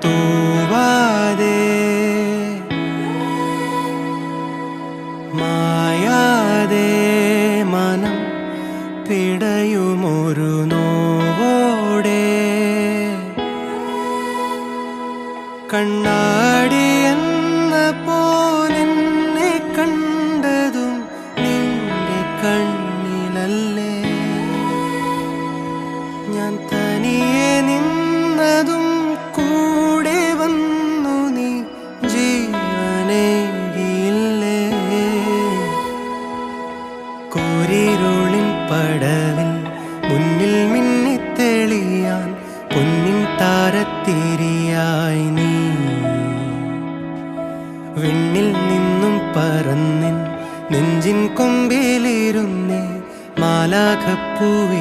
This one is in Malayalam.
തൂവാതെ മായാതെ മനം പിടയുമൊരു നോവോടെ കണ്ണാടി എന്ന പോലെന്നെ കണ്ടതും നിന്റെ കണ്ണിലല്ലേ ഞാൻ തനിയെ നിന്നതും കൂടെ വന്നു നീ ജീവനേകിയില്ലേ കൂരിരുളിൻ പടവിൽ മുന്നിൽ മിന്നിത്തെളിയാൻ പൊന്നിൻ താരത്തിരിയായി നീ വിണ്ണിൽ നിന്നും പറന്നിൻ നെഞ്ചിൻ കൊമ്പിലിരുന്നേ മാലാഖപ്പൂവി